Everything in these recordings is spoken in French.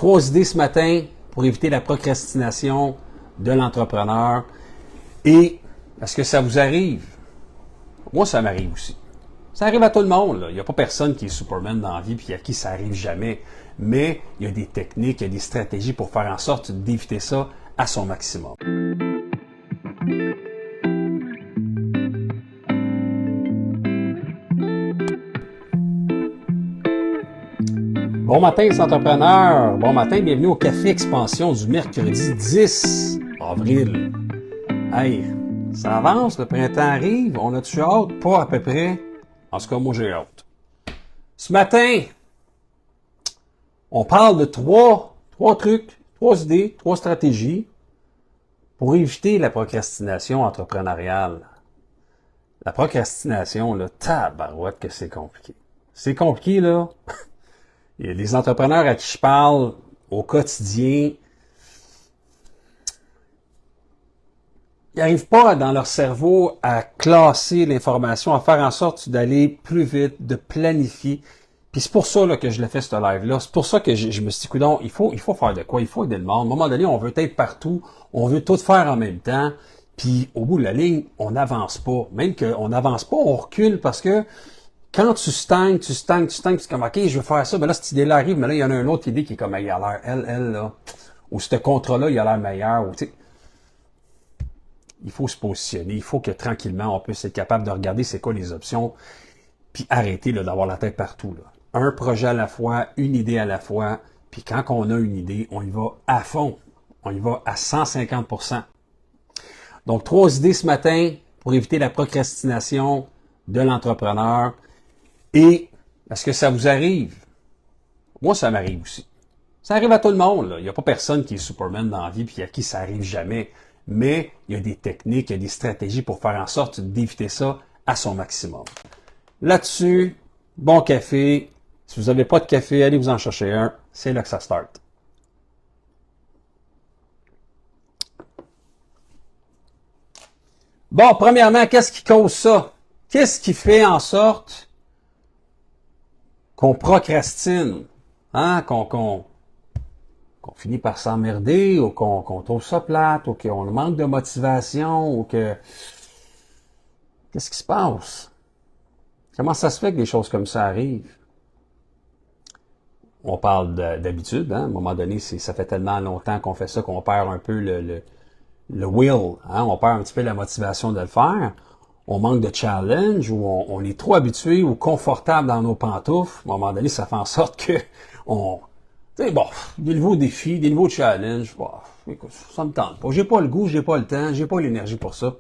3 idées ce matin pour éviter la procrastination de l'entrepreneur. Et est-ce que ça vous arrive? Moi, ça m'arrive aussi. Ça arrive à tout le monde. Là. Il n'y a pas personne qui est Superman dans la vie et à qui ça arrive jamais. Mais il y a des techniques, il y a des stratégies pour faire en sorte d'éviter ça à son maximum. Bon matin les entrepreneurs, bon matin, bienvenue au Café Expansion du mercredi 10 avril. Hey, ça avance, le printemps arrive, on a-tu hâte? Pas à peu près. En tout cas, moi j'ai hâte. Ce matin, on parle de trois trucs, 3 idées, 3 stratégies pour éviter la procrastination entrepreneuriale. La procrastination, là, tabarouette que c'est compliqué. C'est compliqué, là. Et les entrepreneurs à qui je parle au quotidien, ils n'arrivent pas dans leur cerveau à classer l'information, à faire en sorte d'aller plus vite, de planifier. Puis c'est pour ça là, que je l'ai fait ce live-là. C'est pour ça que je me suis dit, coudonc, il faut faire de quoi? Il faut aider le monde. À un moment donné, on veut être partout, on veut tout faire en même temps. Puis au bout de la ligne, on n'avance pas. Même qu'on n'avance pas, on recule parce que quand tu stagnes, puis c'est comme, OK, je veux faire ça, mais là, cette idée-là arrive, mais là, il y en a une autre idée qui est comme, il a l'air, elle, là, ou ce contrat-là, il a l'air meilleur, ou, tu sais, il faut se positionner, il faut que tranquillement, on puisse être capable de regarder c'est quoi les options, puis arrêter, là, d'avoir la tête partout, là. Un projet à la fois, une idée à la fois, puis quand on a une idée, on y va à fond, on y va à 150%. Donc, 3 idées ce matin pour éviter la procrastination de l'entrepreneur. Et est-ce que ça vous arrive? Moi, ça m'arrive aussi. Ça arrive à tout le monde. Là. Il n'y a pas personne qui est Superman dans la vie et à qui ça arrive jamais. Mais il y a des techniques, il y a des stratégies pour faire en sorte d'éviter ça à son maximum. Là-dessus, bon café. Si vous n'avez pas de café, allez vous en chercher un. C'est là que ça start. Bon, premièrement, qu'est-ce qui cause ça? Qu'est-ce qui fait en sorte qu'on procrastine, hein, qu'on finit par s'emmerder, ou qu'on trouve ça plate, ou qu'on manque de motivation, ou que... Qu'est-ce qui se passe? Comment ça se fait que des choses comme ça arrivent? On parle d'habitude, hein, à un moment donné, ça fait tellement longtemps qu'on fait ça qu'on perd un peu le will, hein, on perd un petit peu la motivation de le faire. On manque de challenge, ou on est trop habitué ou confortable dans nos pantoufles. À un moment donné, ça fait en sorte que tu sais, bon, des nouveaux défis, des nouveaux challenges, bon, écoute, ça me tente pas. J'ai pas le goût, j'ai pas le temps, j'ai pas l'énergie pour ça.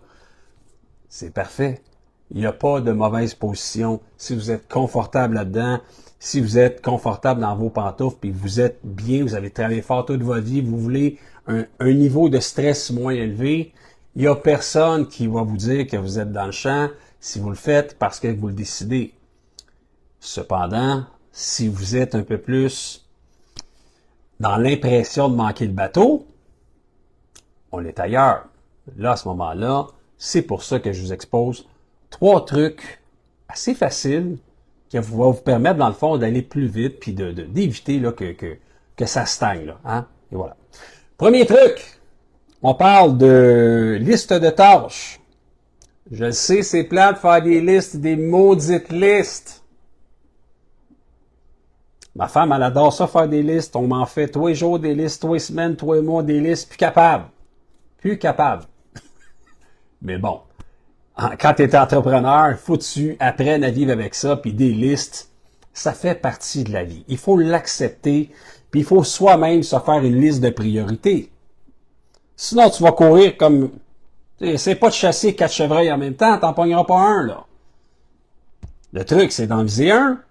C'est parfait. Il n'y a pas de mauvaise position. Si vous êtes confortable là-dedans, si vous êtes confortable dans vos pantoufles, puis vous êtes bien, vous avez travaillé fort toute votre vie, vous voulez un niveau de stress moins élevé, il n'y a personne qui va vous dire que vous êtes dans le champ si vous le faites parce que vous le décidez. Cependant, si vous êtes un peu plus dans l'impression de manquer le bateau, on est ailleurs. Là, à ce moment-là, c'est pour ça que je vous expose 3 trucs assez faciles qui vont vous permettre, dans le fond, d'aller plus vite puis d'éviter là, que ça stagne. Là, hein? Et voilà. Premier truc, on parle de liste de tâches. Je le sais, c'est plate de faire des listes, des maudites listes. Ma femme, elle adore ça, faire des listes. On m'en fait tous les jours des listes, tous les semaines, tous les mois des listes. Plus capable. Plus capable. Mais bon, quand tu es entrepreneur, faut que tu apprennes à vivre avec ça, puis des listes, ça fait partie de la vie. Il faut l'accepter, puis il faut soi-même se faire une liste de priorités. Sinon, tu vas courir comme... Essaie pas de chasser 4 chevreuils en même temps, t'en pogneras pas un, là. Le truc, c'est d'en viser un,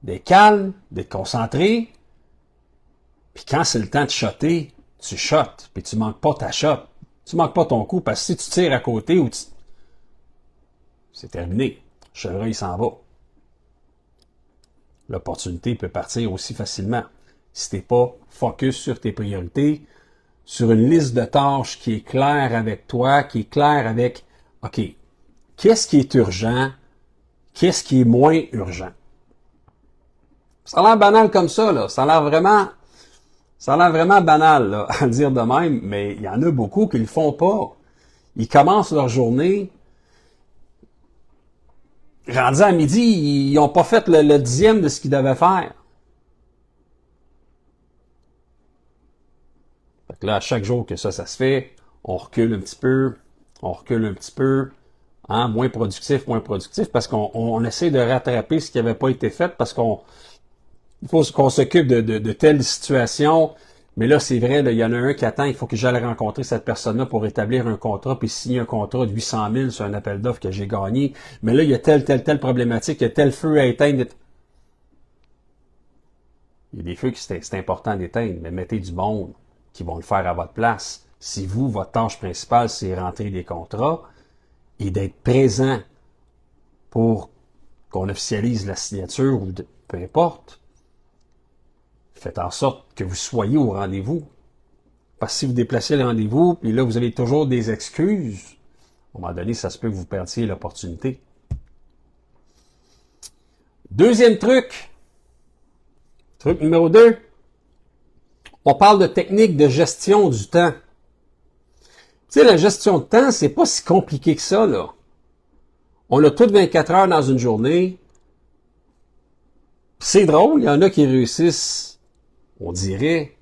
d'être calme, d'être concentré, puis quand c'est le temps de shotter, tu shottes, puis tu manques pas ta shot. Tu manques pas ton coup, parce que si tu tires à côté, c'est terminé. Le chevreuil s'en va. L'opportunité peut partir aussi facilement. Si t'es pas focus sur tes priorités, sur une liste de tâches qui est claire avec toi, qui est claire avec, OK, qu'est-ce qui est urgent, qu'est-ce qui est moins urgent. Ça a l'air banal comme ça, là. Ça a l'air vraiment Ça a l'air vraiment banal là, à dire de même, mais il y en a beaucoup qui le font pas. Ils commencent leur journée, rendus à midi, ils n'ont pas fait le dixième de ce qu'ils devaient faire. Fait que là, à chaque jour que ça se fait, on recule un petit peu, on recule un petit peu, hein, moins productif, parce qu'on essaie de rattraper ce qui n'avait pas été fait, parce qu'on il faut qu'on s'occupe de telle situation. Mais là, c'est vrai, là, il y en a un qui attend, il faut que j'aille rencontrer cette personne-là pour établir un contrat, puis signer un contrat de 800 000 sur un appel d'offres que j'ai gagné. Mais là, il y a telle problématique, il y a tel feu à éteindre. Il y a des feux que c'est important d'éteindre, mais mettez du monde qui vont le faire à votre place. Si vous, votre tâche principale, c'est rentrer des contrats et d'être présent pour qu'on officialise la signature ou peu importe, faites en sorte que vous soyez au rendez-vous. Parce que si vous déplacez le rendez-vous, puis là, vous avez toujours des excuses, à un moment donné, ça se peut que vous perdiez l'opportunité. Deuxième truc numéro 2, on parle de technique de gestion du temps. Tu sais, la gestion de temps, c'est pas si compliqué que ça, là. On a toutes 24 heures dans une journée. C'est drôle, il y en a qui réussissent, on dirait,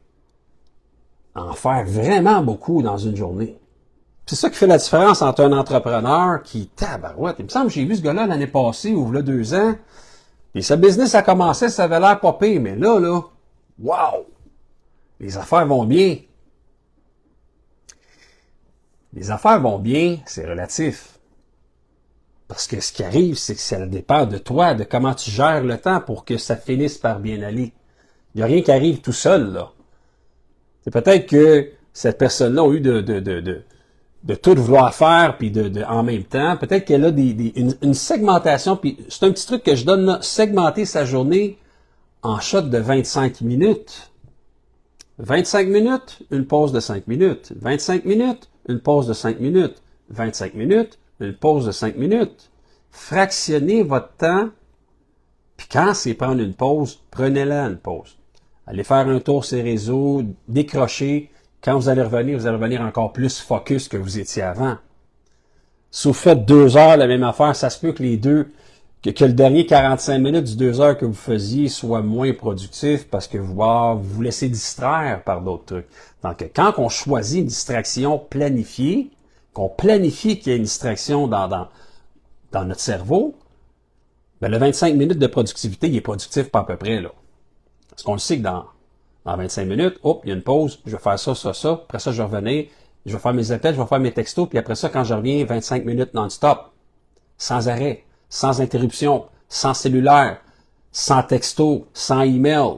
à en faire vraiment beaucoup dans une journée. C'est ça qui fait la différence entre un entrepreneur qui, tabarouette, il me semble que j'ai vu ce gars-là l'année passée ou il y a 2 ans, et sa business a commencé, ça avait l'air pas pire, mais là, wow! Les affaires vont bien. Les affaires vont bien, c'est relatif. Parce que ce qui arrive, c'est que ça dépend de toi, de comment tu gères le temps pour que ça finisse par bien aller. Il n'y a rien qui arrive tout seul, là. C'est peut-être que cette personne-là a eu de tout vouloir faire, puis en même temps, peut-être qu'elle a une segmentation, puis c'est un petit truc que je donne là, segmenter sa journée en shot de 25 minutes. 25 minutes, une pause de 5 minutes. 25 minutes, une pause de 5 minutes. 25 minutes, une pause de 5 minutes. Fractionnez votre temps, puis quand c'est prendre une pause, prenez-la une pause. Allez faire un tour sur les réseaux, décrochez. Quand vous allez revenir encore plus focus que vous étiez avant. Si vous faites 2 heures la même affaire, ça se peut que que le dernier 45 minutes du 2 heures que vous faisiez soit moins productif parce que vous laissez distraire par d'autres trucs. Donc, quand on choisit une distraction planifiée, qu'on planifie qu'il y ait une distraction dans notre cerveau, ben le 25 minutes de productivité, il est productif pas à peu près, là. Parce qu'on le sait que dans 25 minutes, hop, il y a une pause, je vais faire ça. Après ça, je vais revenir, je vais faire mes appels, je vais faire mes textos, puis après ça, quand je reviens, 25 minutes non-stop. Sans arrêt, sans interruption, sans cellulaire, sans texto, sans email.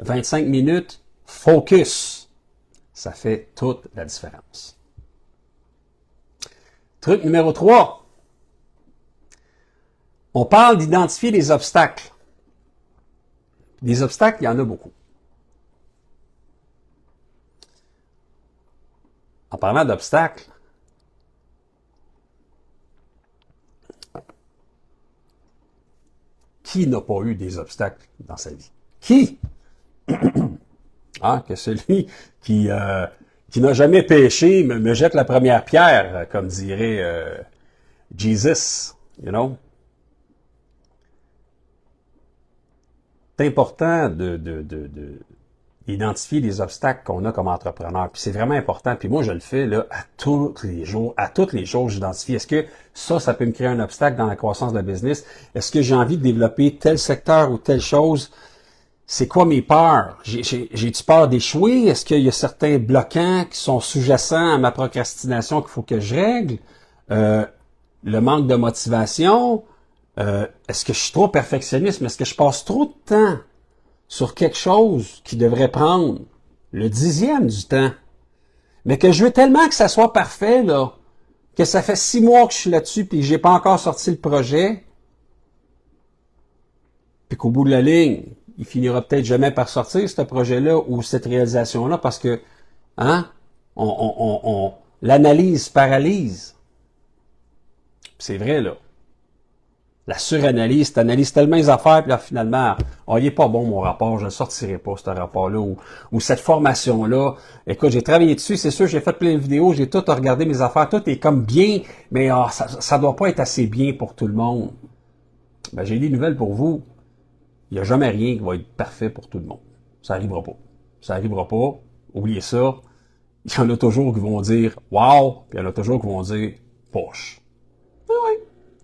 25 minutes, focus. Ça fait toute la différence. Truc numéro 3. On parle d'identifier les obstacles. Des obstacles, il y en a beaucoup. En parlant d'obstacles, qui n'a pas eu des obstacles dans sa vie? Qui? Que celui qui n'a jamais péché me jette la première pierre, comme dirait Jesus, you know? C'est important d'identifier les obstacles qu'on a comme entrepreneur. Puis c'est vraiment important. Puis moi, je le fais là à tous les jours. À tous les jours, j'identifie. Est-ce que ça peut me créer un obstacle dans la croissance de la business? Est-ce que j'ai envie de développer tel secteur ou telle chose? C'est quoi mes peurs? J'ai-tu peur d'échouer? Est-ce qu'il y a certains bloquants qui sont sous-jacents à ma procrastination qu'il faut que je règle? Le manque de motivation? Est-ce que je suis trop perfectionniste? Est-ce que je passe trop de temps sur quelque chose qui devrait prendre le 10e du temps? Mais que je veux tellement que ça soit parfait, là, que ça fait 6 mois que je suis là-dessus puis que j'ai pas encore sorti le projet, puis qu'au bout de la ligne, il finira peut-être jamais par sortir ce projet-là ou cette réalisation-là parce que, l'analyse paralyse. C'est vrai, là. La suranalyse, tu analyses tellement les affaires, puis là, finalement, oh, il est pas bon mon rapport, je ne sortirai pas, ce rapport-là, ou cette formation-là. Écoute, j'ai travaillé dessus, c'est sûr, j'ai fait plein de vidéos, j'ai tout regardé mes affaires, tout est comme bien, mais ça doit pas être assez bien pour tout le monde. Ben, j'ai des nouvelles pour vous. Il n'y a jamais rien qui va être parfait pour tout le monde. Ça arrivera pas. Ça arrivera pas. Oubliez ça. Il y en a toujours qui vont dire « Wow! » Puis il y en a toujours qui vont dire « Poche. » Oui.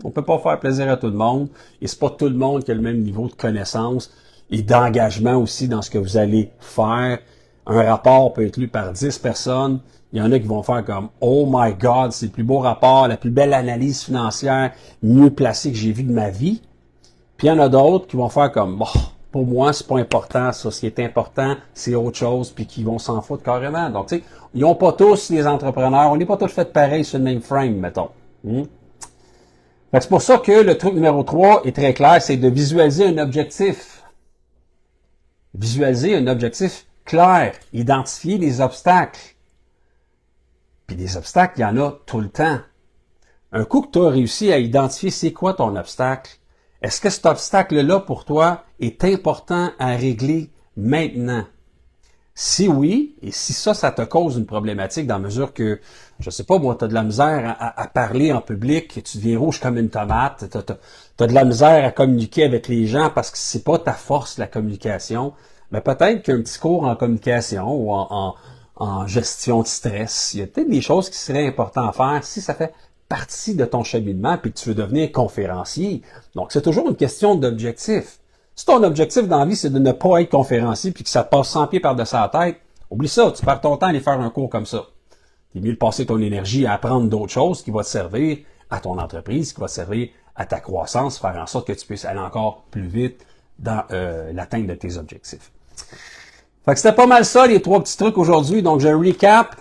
On peut pas faire plaisir à tout le monde. Et c'est pas tout le monde qui a le même niveau de connaissance et d'engagement aussi dans ce que vous allez faire. Un rapport peut être lu par 10 personnes. Il y en a qui vont faire comme « Oh my God, c'est le plus beau rapport, la plus belle analyse financière, mieux placée que j'ai vue de ma vie. » Puis il y en a d'autres qui vont faire comme, bon, pour moi, c'est pas important, ça, ce qui est important, c'est autre chose, puis qui vont s'en foutre carrément. Donc, tu sais, ils n'ont pas tous les entrepreneurs, on n'est pas tous fait pareil sur le même frame, mettons. C'est pour ça que le truc numéro 3 est très clair, c'est de visualiser un objectif. Visualiser un objectif clair, identifier les obstacles. Puis des obstacles, il y en a tout le temps. Un coup que tu as réussi à identifier c'est quoi ton obstacle, est-ce que cet obstacle-là, pour toi, est important à régler maintenant? Si oui, et si ça te cause une problématique dans la mesure que, je sais pas, moi, tu as de la misère à parler en public, tu deviens rouge comme une tomate, tu as de la misère à communiquer avec les gens parce que c'est pas ta force, la communication, mais peut-être qu'un petit cours en communication ou en gestion de stress, il y a peut-être des choses qui seraient importantes à faire si ça fait partie de ton cheminement puis que tu veux devenir conférencier. Donc, c'est toujours une question d'objectif. Si ton objectif dans la vie, c'est de ne pas être conférencier puis que ça te passe 100 pieds par-dessus la tête, oublie ça, tu perds ton temps à aller faire un cours comme ça. C'est mieux de passer ton énergie à apprendre d'autres choses qui vont te servir à ton entreprise, qui vont te servir à ta croissance, faire en sorte que tu puisses aller encore plus vite dans l'atteinte de tes objectifs. Fait que c'était pas mal ça, les 3 petits trucs aujourd'hui. Donc, je recap.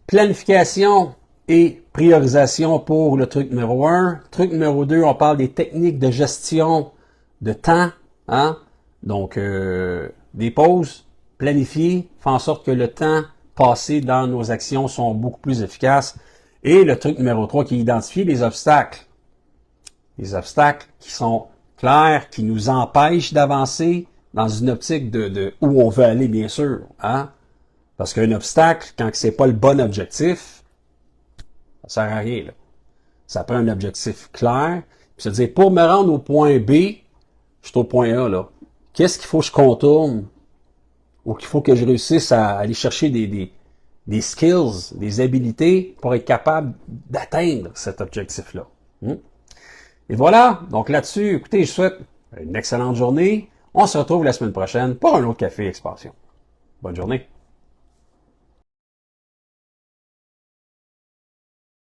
Planification et priorisation pour le truc numéro 1. Truc numéro 2, on parle des techniques de gestion de temps. Hein? Donc, des pauses, planifier, faire en sorte que le temps passé dans nos actions sont beaucoup plus efficaces. Et le truc numéro 3 qui est identifier les obstacles. Les obstacles qui sont clairs, qui nous empêchent d'avancer dans une optique de où on veut aller, bien sûr. Hein? Parce qu'un obstacle, quand c'est pas le bon objectif, ça sert à rien. Là. Ça prend un objectif clair. Puis se dire, pour me rendre au point B, je suis au point A, là. Qu'est-ce qu'il faut que je contourne? Ou qu'il faut que je réussisse à aller chercher des skills, des habilités pour être capable d'atteindre cet objectif-là. Et voilà. Donc là-dessus, écoutez, je souhaite une excellente journée. On se retrouve la semaine prochaine pour un autre Café Expansion. Bonne journée.